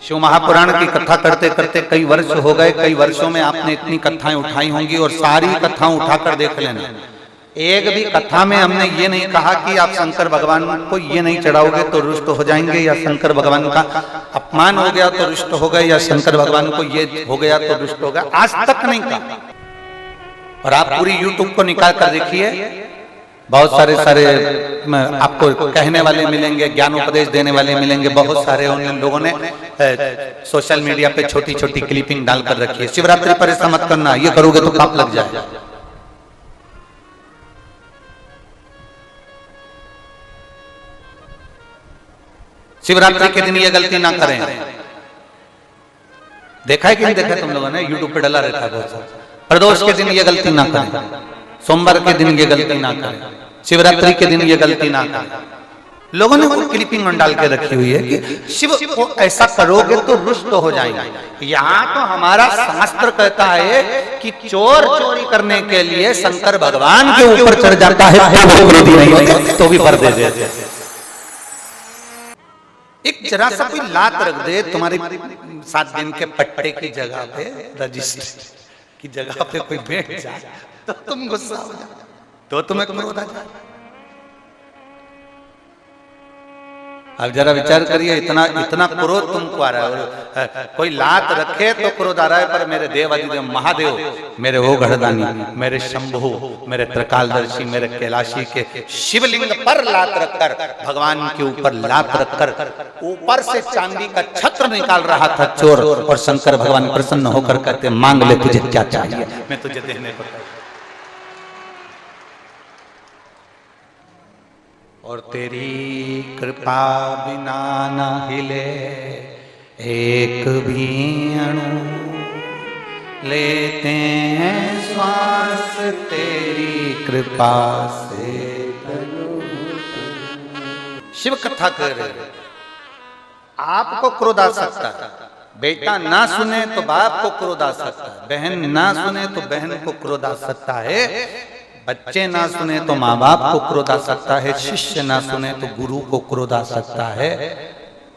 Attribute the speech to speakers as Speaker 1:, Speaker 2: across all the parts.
Speaker 1: शिव महापुराण की कथा करते करते कई वर्ष हो गए। कई वर्षों में आपने इतनी कथाएं उठाई होंगी और सारी कथाएं उठाकर देख लेना। एक भी कथा में हमने ये नहीं कहा कि आप शंकर भगवान को ये नहीं चढ़ाओगे तो रुष्ट हो जाएंगे, या शंकर भगवान का अपमान हो गया तो रुष्ट हो गए, या शंकर भगवान को ये हो गया तो रुष्ट हो गया। आज तक नहीं कहा। और आप पूरी YouTube को निकाल कर देखिए, बहुत सारे आपको कहने वाले मिलेंगे, ज्ञानोपदेश देने वाले मिलेंगे। बहुत सारे उन लोगों ने सोशल मीडिया पे छोटी छोटी क्लिपिंग डालकर रखी है। शिवरात्रि पर ऐसा मत करना, ये करोगे तो पाप लग जाएगा। शिवरात्रि के दिन ये गलती ना करें। देखा है कि नहीं देखा? तुम लोगों ने YouTube पे डाला रहता है बहुत सारा। प्रदोष के दिन ये गलती ना करें, सोमवार के दिन ये गलती ना करें, शिवरात्रि के दिन ये गलती ना करें। लोगों ने वो क्लिपिंग डाल के रखी हुई है कि शिव को ऐसा करोगे तो रुष्ट हो जाएंगे। यहाँ तो हमारा शास्त्र कहता है कि चोर चोरी करने के लिए शंकर भगवान के ऊपर चढ़ जाता है तो वो क्रोधी नहीं होते, तो भी पर्दे देते। एक जरा सा कोई लात रख दे तुम्हारी 7 दिन के पट्टे की जगह पे, रजिस्ट्री की जगह पे कोई बैठ जाए तो तुम गुस्सा हो जाओ, तो तुम्हें क्रोध आ जाए। अब जरा विचार करिए, इतना इतना क्रोध तुमको आ रहा है। कोई लात रखे तो क्रोध आ रहा है, पर मेरे देवादिदेव महादेव, मेरे वो गढ़दानी, मेरे शंभु, मेरे त्रिकालदर्शी, मेरे कैलाशी के शिवलिंग पर लात रखकर, भगवान के ऊपर लात रखकर ऊपर से चांदी का छत्र निकाल रहा था चोर, और शंकर भगवान प्रसन्न होकर कहते मांग ले तुझे क्या चाहिए, मैं तुझे देने को। और तेरी कृपा बिना न हिले एक भी अणु, लेते हैं श्वास तेरी कृपा से। शिव कथा कर रहे, आपको क्रोध आ सकता है, बेटा ना सुने तो बाप को क्रोध आ सकता है, बहन ना सुने तो बहन को क्रोध आ सकता है, बच्चे ना सुने तो माँ बाप को क्रोध आ सकता है, शिष्य ना सुने तो गुरु को क्रोध आ सकता है,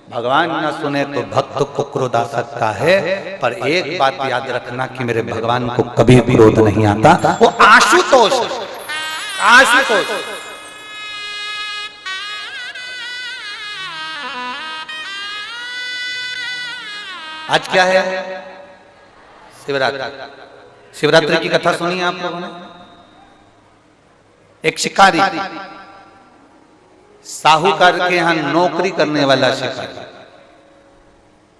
Speaker 1: भगवान ना सुने तो भक्त को क्रोध आ सकता है। पर एक बात याद रखना कि मेरे भगवान को कभी क्रोध नहीं आता। वो आशुतोष, आशुतोष। आज क्या है? शिवरात्रि। शिवरात्रि की कथा सुनी आप लोगों ने? एक शिकारी, साहूकार के यहां नौकरी करने वाला शिकारी,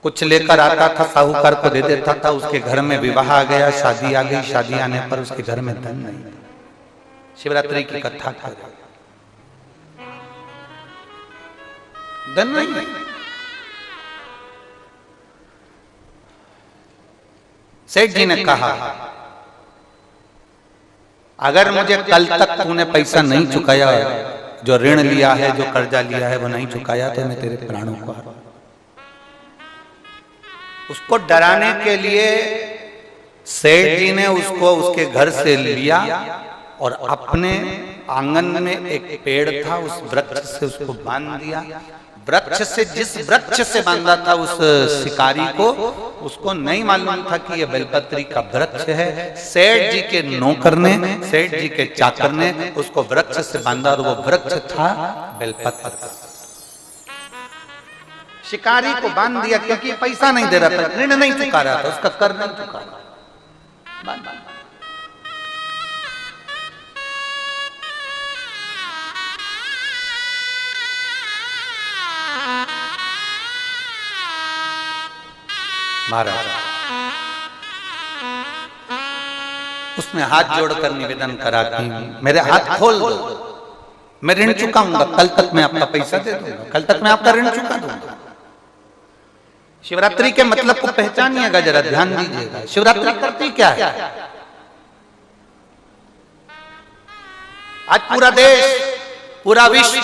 Speaker 1: कुछ लेकर आता था, साहूकार को दे देता था। उसके घर में विवाह आ गया, शादी आ गई, शादी आने पर उसके घर में धन नहीं। शिवरात्रि की कथा कर, धन नहीं। सेठ जी ने कहा अगर मुझे कल तक तूने पैसा नहीं चुकाया, जो ऋण लिया है, जो कर्जा लिया है वो नहीं चुकाया, तो मैं तेरे प्राणों को। उसको डराने के लिए सेठ जी ने उसको उसके घर से लिया और अपने आंगन में एक पेड़ था, उस वृक्ष से उसको बांध दिया। वृक्ष से, जिस वृक्ष से बांधा था उस शिकारी को, उसको नहीं मालूम था कि यह बेलपत्री का वृक्ष है। सेठ जी के नौकर ने, सेठ जी के चाकर ने उसको वृक्ष से बांधा और वो वृक्ष था बेलपत्र। शिकारी को बांध दिया क्योंकि पैसा नहीं दे रहा था, ऋण नहीं चुका रहा था, उसका कर नहीं चुका रहा। महाराज उसने हाथ जोड़कर निवेदन करा कि मेरे हाथ खोल दो, मैं ऋण चुकाऊंगा, कल तक मैं आपका पैसा दे दूंगा, कल तक मैं आपका ऋण चुका दूंगा। शिवरात्रि के मतलब को पहचानिएगा, जरा ध्यान दीजिएगा। शिवरात्रि करती क्या है? आज पूरा देश, पूरा विश्व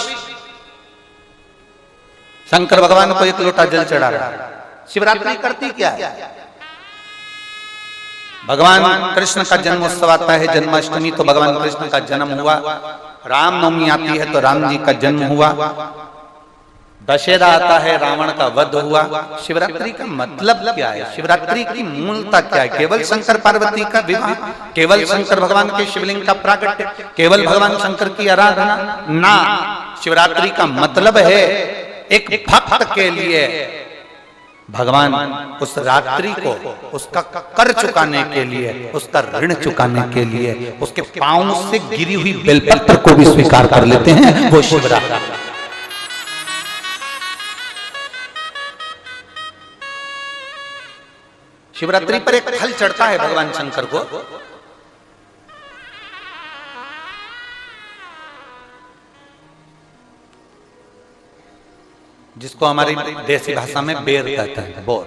Speaker 1: शंकर भगवान को एक लोटा जल चढ़ा रहा है। शिवरात्रि करती क्या है? भगवान कृष्ण का जन्मोत्सव आता है, जन्माष्टमी, तो भगवान कृष्ण का जन्म हुआ। रामनवमी आती है तो राम जी का जन्म हुआ। दशहरा आता है, रावण का वध हुआ। शिवरात्रि का मतलब क्या है? शिवरात्रि की मूलता क्या है? केवल शंकर पार्वती का विवाह, केवल शंकर भगवान के शिवलिंग का प्राकट्य, केवल भगवान शंकर की आराधना? ना, शिवरात्रि का मतलब है एक भक्त के लिए भगवान उस रात्रि को उसका कर चुकाने के लिए, उसका ऋण चुकाने के लिए उसके पांव से गिरी हुई बेलपत्र को भी स्वीकार कर लेते हैं, वो शिवरात्रि। शिवरात्रि पर एक फल चढ़ता है भगवान शंकर को, जिसको हमारी देसी भाषा में बेर कहते हैं। बोर,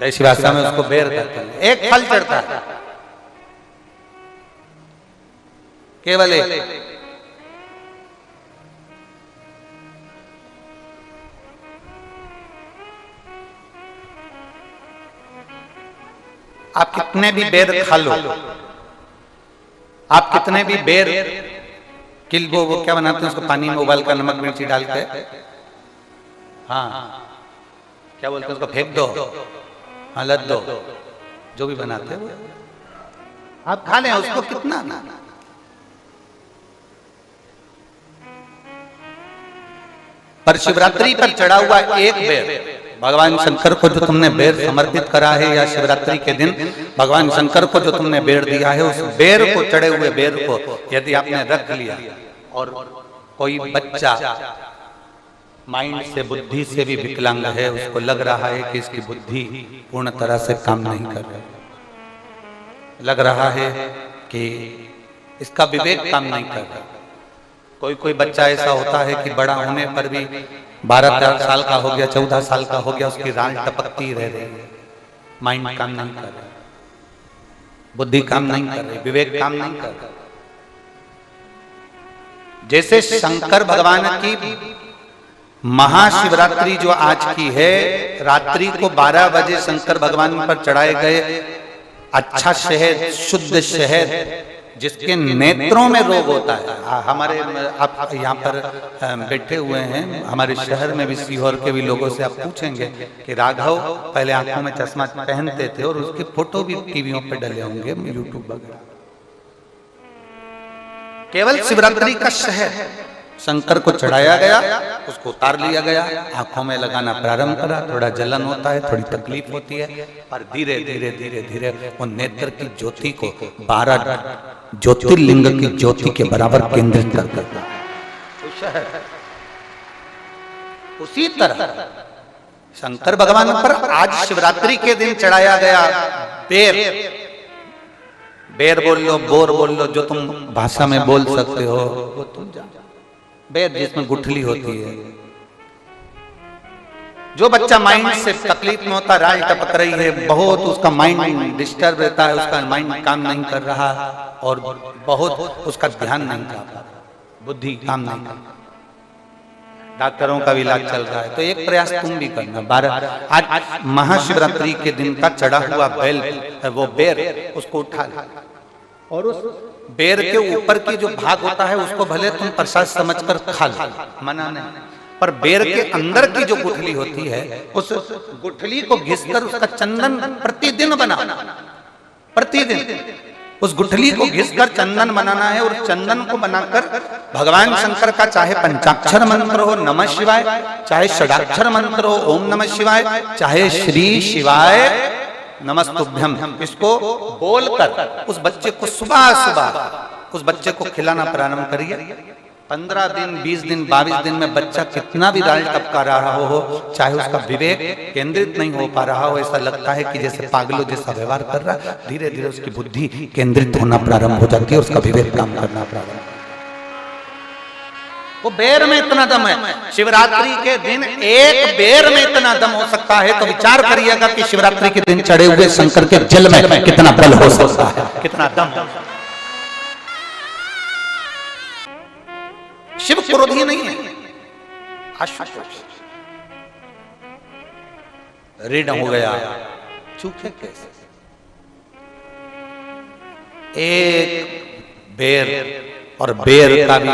Speaker 1: देसी भाषा में उसको बेर कहते हैं। एक फल चढ़ता है, केवल एक। आप कितने भी बेर खा लो, आप कितने भी बेर वो क्या बनाते हैं उसको, पानी में उबाल कर नमक मिर्ची डाल के, हाँ क्या बोलते हैं उसको, फेंक दो, हाँ लद दो, जो भी बनाते हैं आप खा लें, उसको कितना ना। पर शिवरात्रि पर चढ़ा हुआ एक बेर, भगवान शंकर को जो तुमने बेर समर्पित करा है, या शिवरात्रि के दिन भगवान शंकर को जो तुमने बेर दिया है, उस बेर को, चढ़े हुए बेर को यदि आपने रख लिया और कोई बच्चा माइंड से, बुद्धि से भी विकलांग है, उसको लग रहा है कि इसकी बुद्धि पूर्ण तरह से काम नहीं कर रही, लग रहा है कि इसका विवेक काम नहीं कर रहा। कोई बच्चा ऐसा होता है कि बड़ा होने पर भी 12-13 साल का हो गया, 14 साल का हो गया, उसकी राल टपकती रह रही है, माइंड काम नहीं कर रहा, बुद्धि काम नहीं कर रही, विवेक काम नहीं कर रहा। जैसे शंकर भगवान की महाशिवरात्रि जो आज की है, रात्रि को 12 बजे शंकर भगवान पर चढ़ाए गए अच्छा शहद, शुद्ध शहद, जिसके नेत्रों में रोग होता है। हमारे आप यहाँ पर बैठे हुए हैं, हमारे शहर में भी, सीहोर के भी लोगों से आप पूछेंगे कि राघव पहले आंखों में चश्मा पहनते थे और उसकी फोटो भी टीवियों पे डले होंगे, यूट्यूब वगैरह। केवल शिवरात्रि का शहद शंकर को चढ़ाया गया, उसको उतार लिया गया, आंखों में लगाना प्रारंभ करा। थोड़ा जलन होता है, थोड़ी तकलीफ होती है, पर धीरे धीरे धीरे धीरे वो नेत्र की ज्योति को 12 ज्योतिर्लिंग की ज्योति के बराबर केंद्रित कर देता है। उसी तरह शंकर भगवान पर आज शिवरात्रि के दिन चढ़ाया गया बेर, बेर बोल लो, बोर बोल लो, जो तुम भाषा में बोल सकते हो वो तुम जानो। बेर जिसमें गुठली होती है, जो बच्चा माइंड से तकलीफ में होता, राल टपक रही है, बहुत उसका माइंड डिस्टर्ब रहता है, उसका माइंड काम नहीं कर रहा और बहुत उसका ध्यान नहीं कर रहा, बुद्धि काम नहीं कर रहा, डॉक्टरों का भी इलाज चल रहा है, तो एक प्रयास तुम भी करना। 12 आज महाशिवरात्रि के दिन का चढ़ा हुआ बेल, वो बेर, उसको उठा ले और उस बेर के ऊपर की जो भाग होता है उसको भले तुम प्रसाद समझकर खा लो, मना नहीं, पर बेर के अंदर की जो गुठली होती है, उस गुठली को घिसकर उसका चंदन प्रतिदिन बनाना, प्रतिदिन उस गुठली को घिसकर चंदन बनाना है। और चंदन को बनाकर भगवान शंकर का चाहे पंचाक्षर मंत्र हो नमः शिवाय, चाहे षडाक्षर मंत्र हो ओम नमः शिवाय, चाहे श्री शिवाय नमस्तुभ्यम, इसको बोलकर उस बच्चे को सुबह सुबह उस बच्चे को खिलाना प्रारंभ करिए। 15 दिन, 20 दिन, 22 दिन में बच्चा कितना भी राल टपका रहा हो, चाहे उसका विवेक केंद्रित नहीं हो पा रहा हो, ऐसा लगता है कि जैसे पागलों जैसा व्यवहार कर रहा, धीरे धीरे उसकी बुद्धि केंद्रित होना प्रारंभ हो जाती है, उसका विवेक काम करना प्रारंभ। वो बेर में इतना दम है, शिवरात्रि के दिन एक बेर में इतना दम हो सकता है, तो विचार करिएगा कि शिवरात्रि के दिन चढ़े हुए शंकर के जल में कितना बल हो सकता है, कितना दम। शिव क्रोधी नहीं है, ऋण हो गया, चूके कैसे? एक बेर और बेर का भी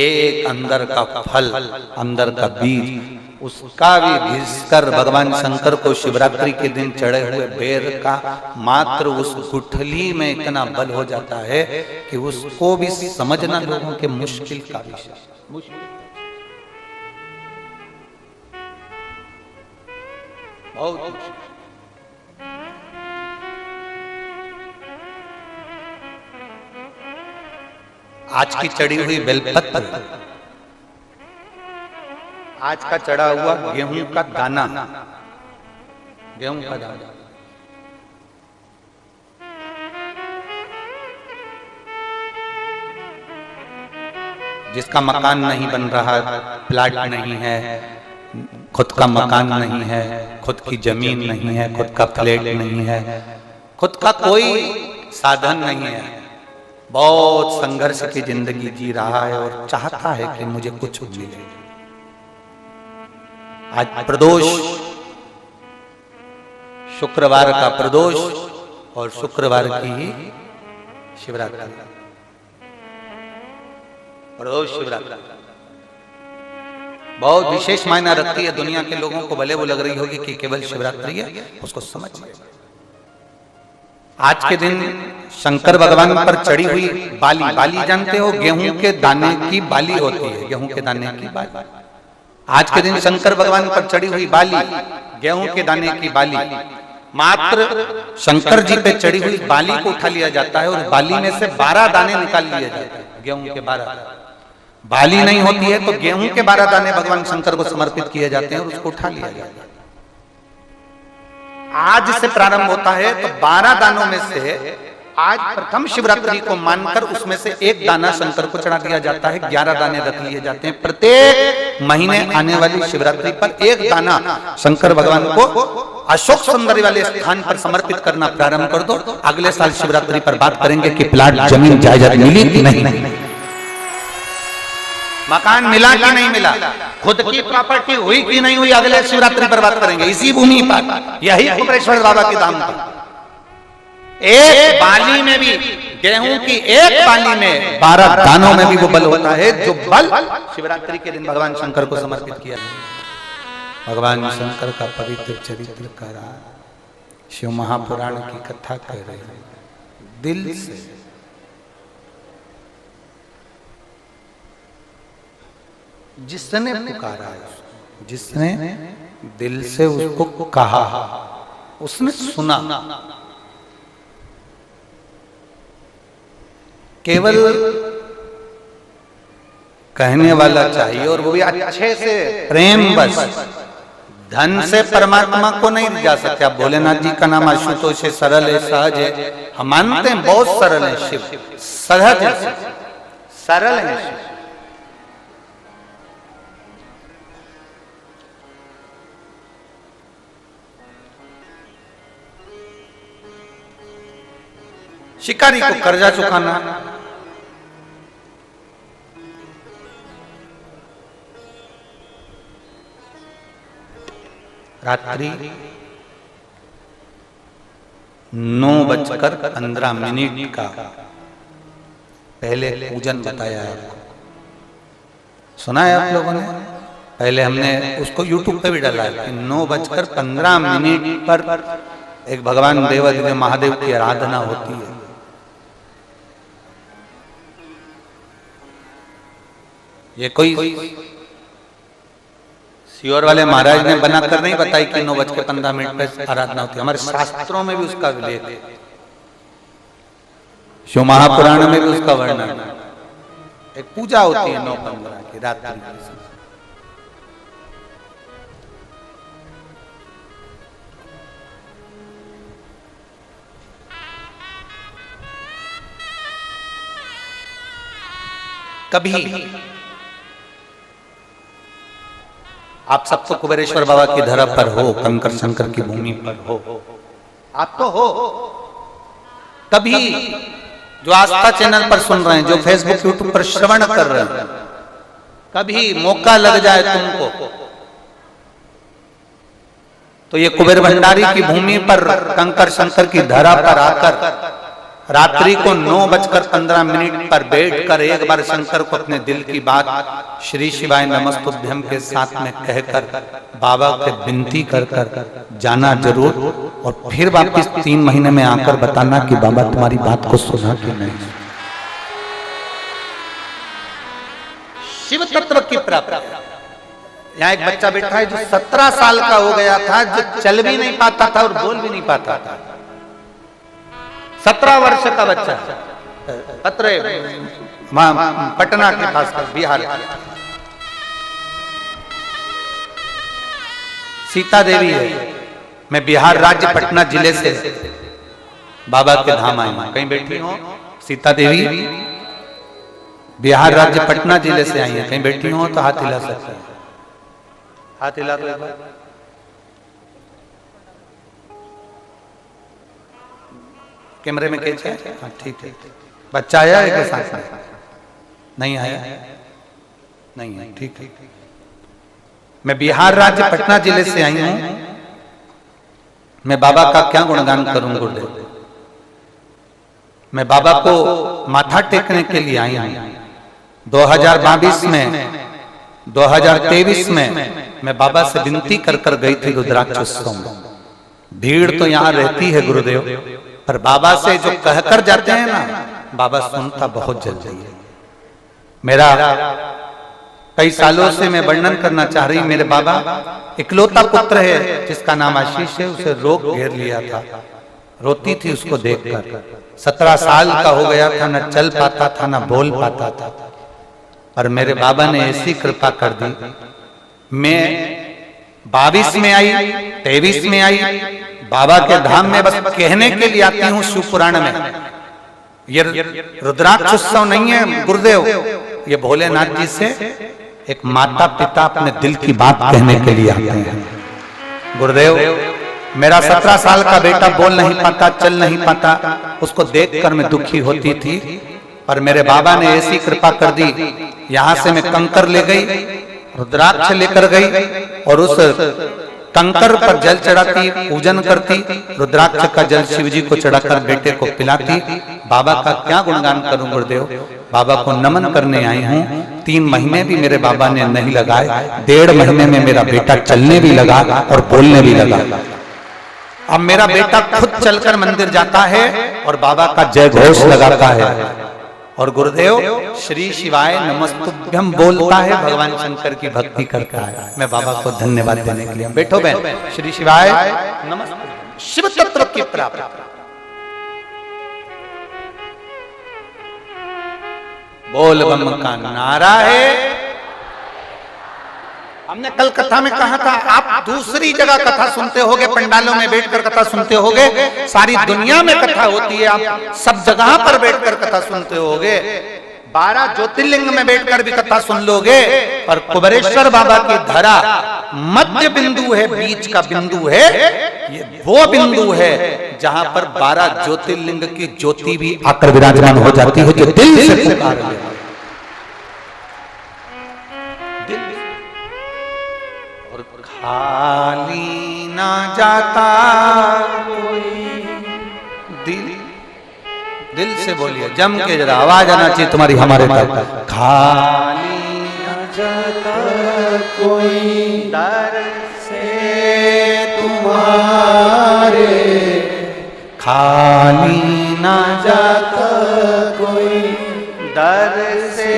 Speaker 1: एक अंदर का फल, अंदर का बीज, उसका भी घिसकर भगवान शंकर को शिवरात्रि के दिन चढ़े हुए बेर का मात्र उस गुठली में इतना बल हो जाता है कि उसको भी समझना लोगों के मुश्किल का विषय। बहुत आज की चढ़ी हुई बेलपत्र, आज का चढ़ा हुआ गेहूं का दाना, गेहूं का दाना, जिसका मकान नहीं बन रहा, प्लाट नहीं है, खुद का मकान नहीं है, खुद की जमीन नहीं है, खुद का फ्लैट नहीं है, खुद का कोई साधन नहीं है, बहुत संघर्ष की जिंदगी जी रहा है और चाहता है कि मुझे कुछ मिले। आज प्रदोष, शुक्रवार का प्रदोष और शुक्रवार की ही शिवरात्रि, प्रदोष शिवरात्रि बहुत विशेष मायना रखती है। दुनिया के लोगों को भले वो लग रही होगी कि केवल शिवरात्रि है, उसको समझिए। आज के दिन शंकर भगवान पर चढ़ी हुई बाली, बाली जानते हो, गेहूं के दाने की बाली होती है, गेहूं के दाने की बाली। आज के दिन शंकर भगवान पर चढ़ी हुई बाली, गेहूं के दाने की बाली, मात्र शंकर जी पे चढ़ी हुई बाली को उठा लिया जाता है और बाली में से 12 दाने निकाल लिए जाते हैं। गेहूं के 12, बाली नहीं होती है तो गेहूं के 12 दाने भगवान शंकर को समर्पित किए जाते हैं और उसको उठा लिया जाता है। आज से प्रारंभ होता है तो 12 दानों में से आज प्रथम शिवरात्रि को मानकर उसमें से एक दाना शंकर को चढ़ा दिया जाता है, 11 दाने रख लिए जाते हैं। प्रत्येक महीने आने वाली शिवरात्रि पर एक दाना शंकर भगवान को अशोक सुंदरी वाले स्थान पर समर्पित करना प्रारंभ कर दो। अगले साल शिवरात्रि पर बात करेंगे कि प्लाट, जमीन, जायदाद मिली कि नहीं, मकान मिला कि नहीं मिला, खुद की प्रॉपर्टी हुई कि नहीं हुई, अगले शिवरात्रि पर बात करेंगे। इसी भूमि पर, यही कुबेरेश्वर बाबा के धाम पर, एक बाली में भी, गेहूं की एक बाली में 12 दानों में भी वो बल होता है जो बल शिवरात्रि के दिन भगवान शंकर को समर्पित किया। भगवान शंकर का पवित्र चरित्र करा, शिव महापुराण की कथा कर रहे हैं दिल से। जिसने पुकारा है, जिसने दिल से उसको कहा, उसने सुना। केवल कहने वाला चाहिए और वो भी अच्छे से, प्रेम बस। धन से परमात्मा को नहीं जा सकते। आप भोलेनाथ जी का नाम आशुतोष है, सरल है, सहज है, हम मानते हैं बहुत सरल है शिव, सहज है, सरल है शिव। शिकारी को कर्जा चुकाना, रात्रि 9:15 का पहले पूजन बताया है आपको, सुना है आप लोगों ने? पहले हमने उसको YouTube पे भी डाला है कि 9:15 पर एक भगवान देवाधिदेव महादेव की आराधना होती है। ये कोई सियोर वाले महाराज ने बनाकर नहीं बताई कि 9:15 पर आराधना होती है। हमारे शास्त्रों में भी उसका उल्लेख है, शिव महापुराण में भी उसका वर्णन है। एक पूजा होती है 9:15 की रात्रि की। कभी आप सब तो कुबेरेश्वर बाबा की धरा पर हो, कंकर शंकर की भूमि पर हो, आप तो हो। कभी जो आस्था चैनल पर सुन रहे हैं, जो फेसबुक यूट्यूब पर श्रवण कर रहे हैं, कभी मौका लग जाए तुमको तो ये कुबेर भंडारी की भूमि पर, कंकर शंकर की धरा पर आकर रात्रि को 9:15 पर बैठकर एक बार शंकर को अपने दिल की बात श्री शिवाय नमस्तुभ्यम के साथ में कहकर बाबा के विनती कर जाना जरूर, और फिर वापिस 3 महीने में आकर बताना कि बाबा तुम्हारी बात को सुना कि नहीं। शिव तत्व की प्राप्ति। यहाँ एक बच्चा बैठा है जो 17 साल का हो गया था, जो चल भी नहीं पाता था और बोल भी नहीं पाता था। 17 वर्ष का बच्चा, पत्र पटना के पास बिहार। सीता देवी है, मैं बिहार राज्य पटना जिले से बाबा के धाम आई हूं। कहीं बैठी हो? सीता देवी बिहार राज्य पटना जिले से आई है। कहीं बैठी हो तो हाथ हिला सकते हैं। हाथ हिला दो एक बार। कैमरे में कैसे? हाँ ठीक है। बच्चा आया है के साथ में? नहीं आया? नहीं है, ठीक है। मैं बिहार राज्य पटना जिले से आई हूं। मैं बाबा का क्या गुणगान करूं गुरुदेव। मैं बाबा को माथा टेकने के लिए आई हूं। 2022 में 2023 में मैं बाबा से विनती कर गई थी रुद्राक्ष उत्सव में। भीड़ तो यहाँ रहती है गुरुदेव, पर बाबा से जो कहकर जाते हैं ना, बाबा सुनता बहुत जल्दी है। मेरा कई सालों से मैं वर्णन करना चाह रही, मेरे बाबा इकलौता पुत्र है जिसका नाम आशीष है। उसे रोग घेर लिया था, रोती थी उसको देखकर। 17 साल का हो गया था, न चल पाता था न बोल पाता था। और मेरे बाबा ने ऐसी कृपा कर दी, मैं 22 में आई, 23 में आई, बाबा के धाम में बस कहने के लिए आती हूँ। शिव पुराण में ये रुद्राक्ष उत्सव नहीं है गुरुदेव, ये भोलेनाथ जी से एक माता पिता अपने दिल की बात कहने के लिए आते हैं। गुरुदेव, मेरा 17 साल का बेटा बोल नहीं पाता, चल नहीं पाता, उसको देखकर मैं दुखी होती थी। और मेरे बाबा ने ऐसी कृपा कर दी, यहां से मैं कंकर ले गई, रुद्राक्ष लेकर गई और उस कंकर पर जल चढ़ाती, पूजन करती, रुद्राक्ष का जल शिव जी को चढ़ाकर बेटे को पिलाती। बाबा का क्या गुणगान करूं गुरुदेव। बाबा को नमन करने आई हूं। 3 महीने भी मेरे बाबा ने नहीं लगाए, 1.5 महीने में मेरा बेटा चलने भी लगा और बोलने भी लगा। अब मेरा बेटा खुद चलकर मंदिर जाता है और बाबा का जय घोष लगाता है। और गुरुदेव श्री शिवाय नमस्तुभ्यम बोलता है, भगवान शंकर की भक्ति करता है। मैं बाबा को धन्यवाद देने के लिए, बैठो बहन। श्री शिवाय नमस्तुभ्यम। शिव तत्व की प्राप्ति। बोल बम का नारा है। हमने कल कथा में कहा था, आप दूसरी जगह कथा सुनते होगे, पंडालों में बैठकर कथा सुनते होगे, सारी दुनिया में कथा होती है, आप सब जगह पर बैठकर कथा सुनते होगे। 12 ज्योतिर्लिंग में बैठकर भी कथा सुन लोगे। और कुबेरेश्वर बाबा की धरा मध्य बिंदु है, बीच का बिंदु है, ये वो बिंदु है जहां पर 12 ज्योतिर्लिंग की ज्योति भी आकर विराजमान हो जाती है, जो दिल से पुकार ले। खाली ना जाता कोई दिल से बोलिए, जम के जरा आवाज आना चाहिए तुम्हारी हमारे तक। खाली ना जाता कोई दर से तुम्हारे, खाली ना जाता कोई दर से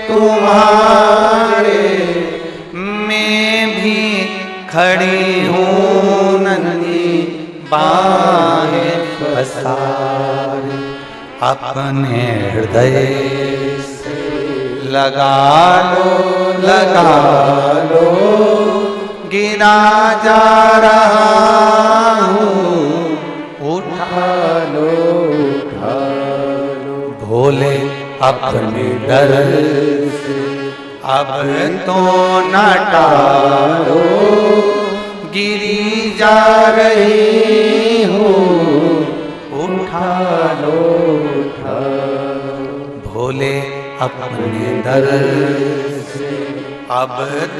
Speaker 1: तुम्हारे। खड़ी हूँ नन्ही बाहें पसारी, अपने हृदय से लगा लो, गिरा जा रहा हूँ, उठा लो भोले अपने डर से अब तो न टालो, गिरी जा रही हूँ, उठा लो भोले अपने दर से अब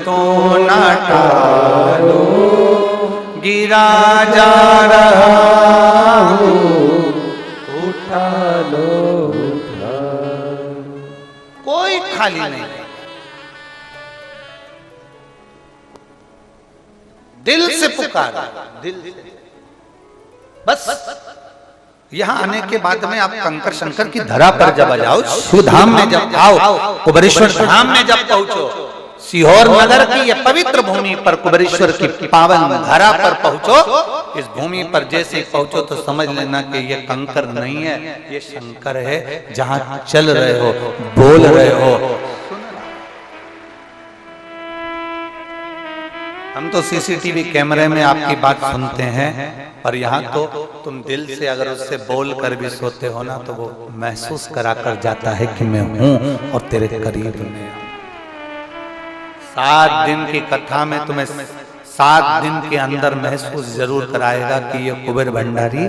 Speaker 1: तो न टालो, गिरा जा रहा हूँ, उठा खाली नहीं, दिल से पुकार, दिल से। बस यहाँ आने के बाद में आप कंकर शंकर की धरा पर जब आ जाओ, शिवधाम में जब आओ, कुबेरेश्वर धाम में जब पहुंचो, सीहोर नगर की ये पवित्र भूमि पर कुबेरेश्वर की पावन धरा पर पहुंचो, इस भूमि पर जैसे पहुंचो तो समझ लेना कि ये कंकर नहीं है, ये शंकर है। जहां चल रहे हो, बोल रहे हो। हम तो सीसीटीवी कैमरे में आपकी बात सुनते हैं, और यहाँ तो तुम दिल से अगर उससे बोल कर भी सोते हो ना, तो वो महसूस करा कर जाता है कि मैं हूं और तेरे करीब में। 7 दिन की कथा में तुम्हें 7 दिन के अंदर महसूस जरूर कराएगा कि ये कुबेर भंडारी,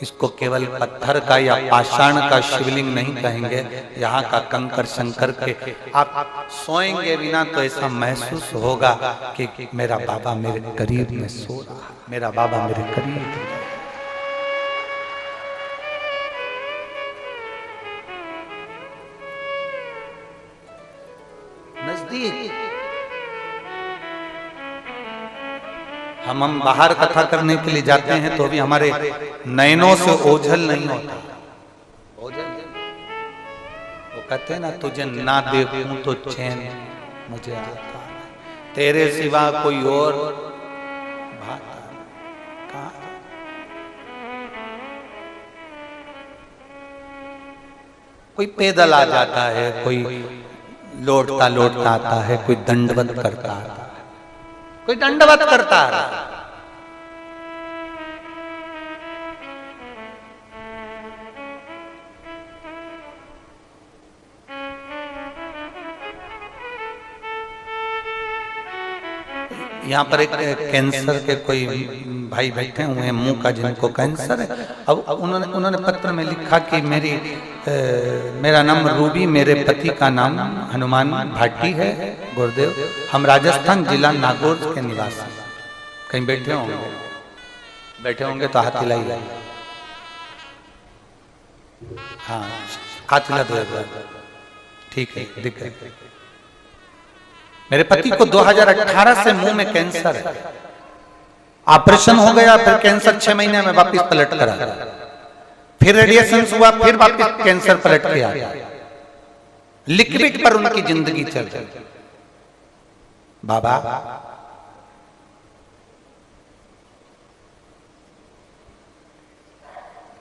Speaker 1: इसको केवल पत्थर का या पाषाण का शिवलिंग नहीं कहेंगे, यहाँ का कंकर शंकर के। आप सोएंगे बिना तो ऐसा महसूस होगा कि मेरा बाबा मेरे करीब में सो रहा, मेरा बाबा मेरे करीब। नजदीक हम बाहर कथा करने के लिए जाते हैं तो भी हमारे नयनों से ओझल नहीं होता। ओझल वो कहते हैं ना, तुझे ना देखूं तो चैन मुझे आता, तेरे सिवा कोई और भाता कहाँ। कोई पैदल आ जाता है, कोई लौटता लौटता आता है, कोई दंडवत करता आता है, कोई दंडवत करता है। यहाँ पर एक कैंसर के कोई भाई बैठे हुए हैं, मुंह का जिनको कैंसर है। अब उन्होंने पत्र में लिखा कि मेरा नाम रूबी, मेरे पति का नाम हनुमान भाटी है, गुरुदेव, हम राजस्थान जिला नागौर के निवासी। कहीं बैठे होंगे तो हाथ हिलाइए। हाँ, हाथ हिला दो, ठीक है, दिख है। मेरे पति को 2018 से मुंह में कैंसर है, ऑपरेशन हो गया, फिर कैंसर 6 महीने में वापस पलट कर आ गया, फिर रेडिएशन हुआ, फिर वापस कैंसर पलट के आ गया। लिक्विड पर उनकी जिंदगी चल रही। बाबा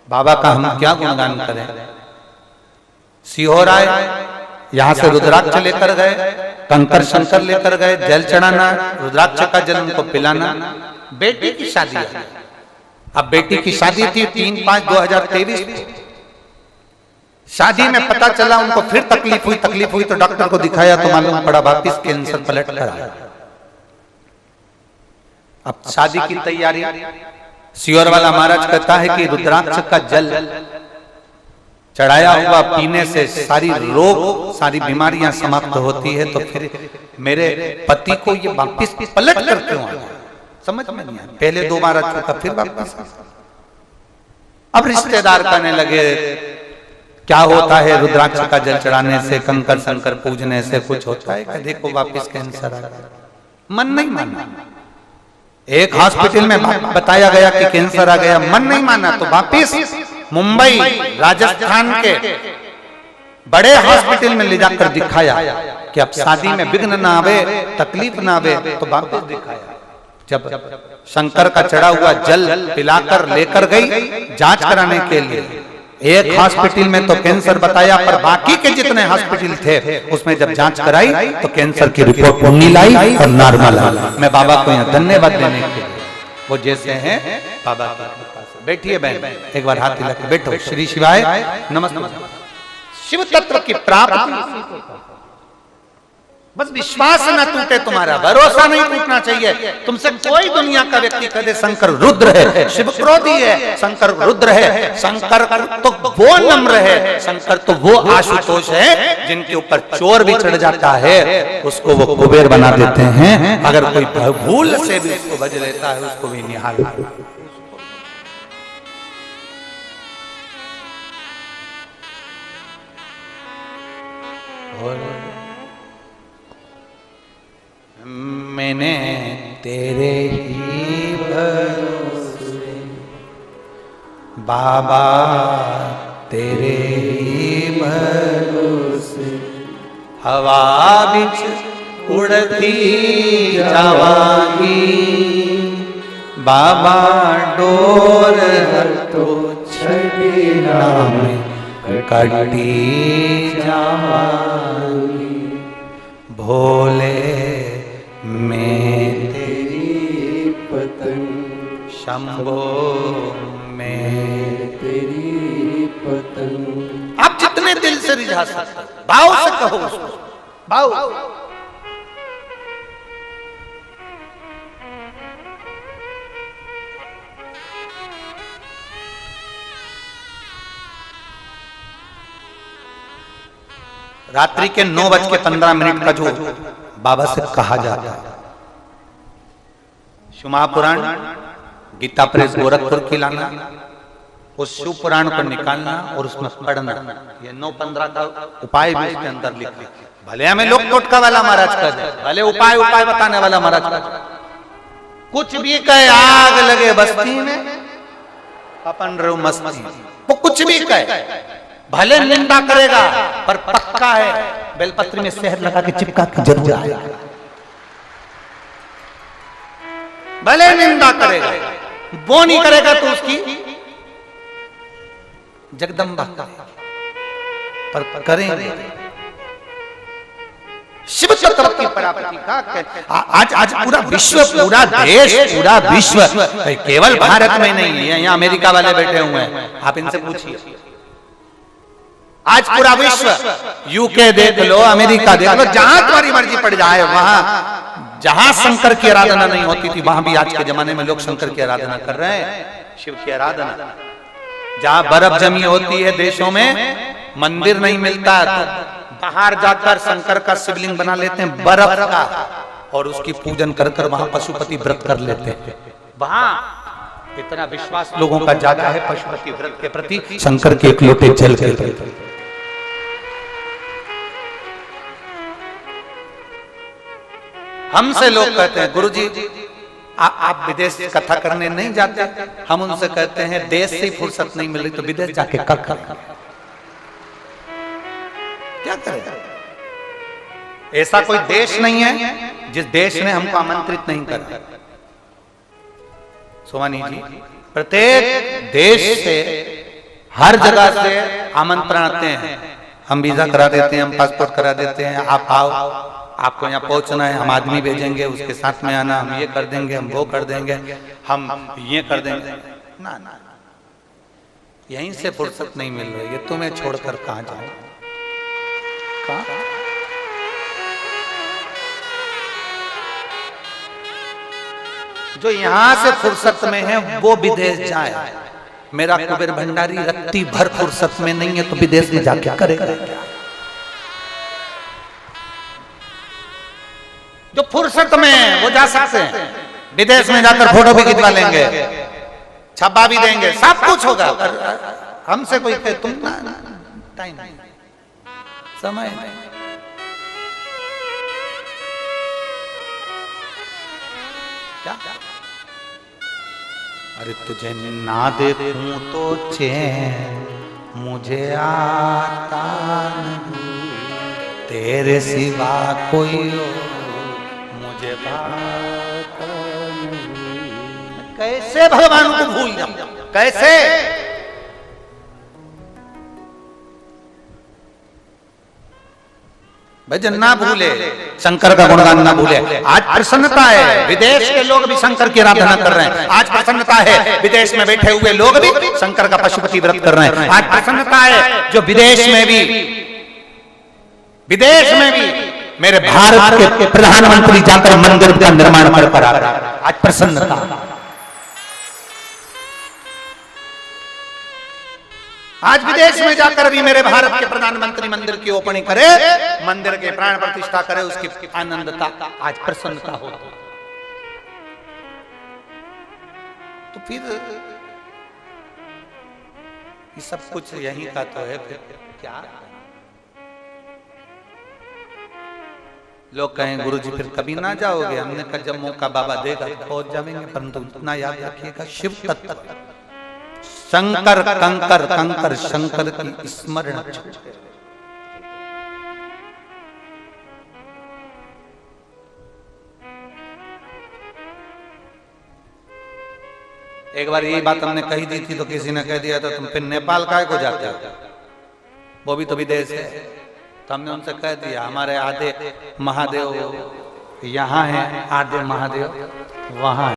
Speaker 1: बाबा का हम क्या गुणगान करें। सीहोर आए, यहां से रुद्राक्ष लेकर गए, कंकर शंकर लेकर गए, जल चढ़ाना, रुद्राक्ष का जल उनको पिलाना। बेटी की शादी है, अब बेटी की शादी थी 3/5/2023। शादी में पता चला उनको फिर तकलीफ हुई तो डॉक्टर को दिखाया तो मालूम पड़ा वापिस कैंसर पलट कर आया। अब शादी की तैयारी, सीहोर वाला महाराज कहता है कि रुद्राक्ष का जल चढ़ाया हुआ पीने से सारी रोग, सारी बीमारियां समाप्त होती है। तो फिर मेरे पति को ये वापिस पलट कर क्यों आया, समझ में नहीं आया। पहले 2 बार आ चुका, फिर वापिस। अब रिश्तेदार कहने लगे क्या होता है रुद्राक्ष का जल चढ़ाने से, कंकर शंकर पूजने से कुछ होता है? कि देखो वापिस कैंसर आ गया। मन नहीं माना। एक हॉस्पिटल में बताया गया कि कैंसर आ गया, मन नहीं माना तो वापिस मुंबई राजस्थान के बड़े हॉस्पिटल में ले जाकर दिखाया कि अब शादी में विघ्न ना आवे, तकलीफ ना आवे, तो वापस दिखाया। जब शंकर का चढ़ा हुआ जल पिलाकर लेकर गई जांच कराने के लिए, एक हॉस्पिटल में तो कैंसर बताया, पर बाकी के जितने हॉस्पिटल थे उसमें जब जांच कराई तो कैंसर की रिपोर्ट नील आई और नॉर्मल आई। मैं बाबा को यहाँ धन्यवाद देने के लिए, वो जैसे हैं बाबा की। बैठिए बहन, एक बार हाथ हिला के बैठो। श्री शिवाय नमस्ते। शिव तत्व की प्राप्ति, बस विश्वास न टूटे, तुम्हारा भरोसा नहीं टूटना चाहिए। तुमसे कोई दुनिया का व्यक्ति कहे शंकर रुद्र है, शिव क्रोधी है, शंकर रुद्र है, शंकर तो वो नम्र है, शंकर तो वो आशुतोष है जिनके ऊपर चोर भी चढ़ जाता है उसको वो कुबेर बना देते हैं। अगर कोई भूल से भी उसको भज लेता है उसको भी निहाल। और मैंने तेरे ही भरोसे बाबा तेरे ही भरोसे हवा बिच उड़ती जावांगी बाबा डोर तो छड़ना में कटी जावांगी भोले मैं तेरी पतंग शंभो मैं तेरी पतंग। आप जितने दिल से रिझा सकते भाव से कहो उसको भाव। रात्रि के 9:15 का जो बाबा से कहा जाता है शिव महापुराण गीता प्रेस गोरखपुर की लाना उस शिव पुराण को निकालना और उसमें पढ़ना ये 9:15 का उपाय भी इसके अंदर लिख भले हमें लोग टोटका वाला महाराज का दे भले उपाय उपाय बताने वाला महाराज का कुछ भी कहे आग लगे बस्ती में अपन रहो मस्ती वो कुछ भी कहे भले निंदा करेगा पर पक्का है बेलपत्री में शहद लगा के चिपका के जरूर आएगा। भले निंदा करेगा वो नहीं करेगा तो उसकी जगदम्बा पर करेंगे शिव तत्व की प्राप्ति का आज पूरा विश्व पूरा देश पूरा विश्व केवल भारत में नहीं है यहाँ अमेरिका वाले बैठे हुए हैं आप इनसे पूछिए आज पूरा विश्व यूके देख लो अमेरिका देख लो जहां तुम्हारी मर्जी पड़ जाए वहां जहां शंकर की आराधना नहीं होती थी वहां भी आज के जमाने में लोग शंकर की आराधना कर रहे हैं शिव की आराधना। जहां बर्फ जमी होती है देशों में मंदिर नहीं मिलता तो बाहर जाकर शंकर का शिवलिंग बना लेते हैं बर्फ का और उसकी पूजन कर कर वहां पशुपति व्रत कर लेते हैं। वहां इतना विश्वास लोगों का ज्यादा है पशुपति व्रत के प्रति शंकर के एक लोटे जल के प्रति। हमसे लोग कहते हैं गुरुजी आप विदेश कथा करने नहीं जाते हम उनसे कहते हैं देश से फुर्सत नहीं मिल रही तो विदेश जाके कर क्या करें। ऐसा कोई देश नहीं है जिस देश ने हमको आमंत्रित नहीं करा। सोमानी जी प्रत्येक देश से हर जगह से आमंत्रण आते हैं हम वीजा करा देते हैं हम पासपोर्ट करा देते हैं आप आओ आपको यहाँ पहुंचना है हम आदमी भेजेंगे उसके साथ में आना हम ये कर देंगे हम वो कर देंगे हम ये कर देंगे ना ना यहीं से फुर्सत नहीं मिल रही है तुम्हें छोड़कर कहां जाऊं कहां। जो यहां से फुर्सत में है वो विदेश जाए। मेरा कुबेर भंडारी रत्ती भर फुर्सत में नहीं है तो विदेश में जाके करेगा। जो फुर्सत में वो जा सकते हैं विदेश में जाकर फोटो भी खिंचवा लेंगे छपा भी देंगे सब कुछ होगा। हमसे कोई कहे तुम ना टाइम नहीं समय नहीं क्या अरे तुझे ना देखूं तो चैन मुझे आता नहीं तेरे सिवा कोई मुझे बात नहीं। कैसे भगवान को भूल जाऊं कैसे। भजन ना भूले शंकर का गुणगान ना भूले। आज प्रसन्नता है विदेश के लोग भी शंकर की आराधना कर रहे हैं। आज प्रसन्नता है विदेश में बैठे हुए लोग भी शंकर का पशुपति व्रत कर रहे हैं। आज प्रसन्नता है जो विदेश में भी मेरे भारत के प्रधानमंत्री जाकर मंदिर का निर्माण कर आ रहा है। आज प्रसन्नता आज विदेश में जाकर भी मेरे भारत के प्रधानमंत्री मंदिर की ओपनिंग करे मंदिर के प्राण प्रतिष्ठा करे उसकी आनंदता आज प्रसन्नता हो। तो फिर ये सब कुछ यही का तो है फिर क्या। लोग कहें गुरुजी फिर कभी ना जाओगे, हमने कहा जब मौका बाबा देगा तो पहुंच जाएंगे, परंतु इतना याद रखिएगा शिव तत्व शंकर कंकर कंकर शंकर की स्मरण छूटे। एक बार यही बात हमने कही दी थी तो किसी ने कह दिया था तुम फिर नेपाल काहे को जाते हो, वो भी तो विदेश है। तो हमने उनसे कह दिया हमारे आधे महादेव यहाँ हैं, आधे महादेव वहाँ हैं।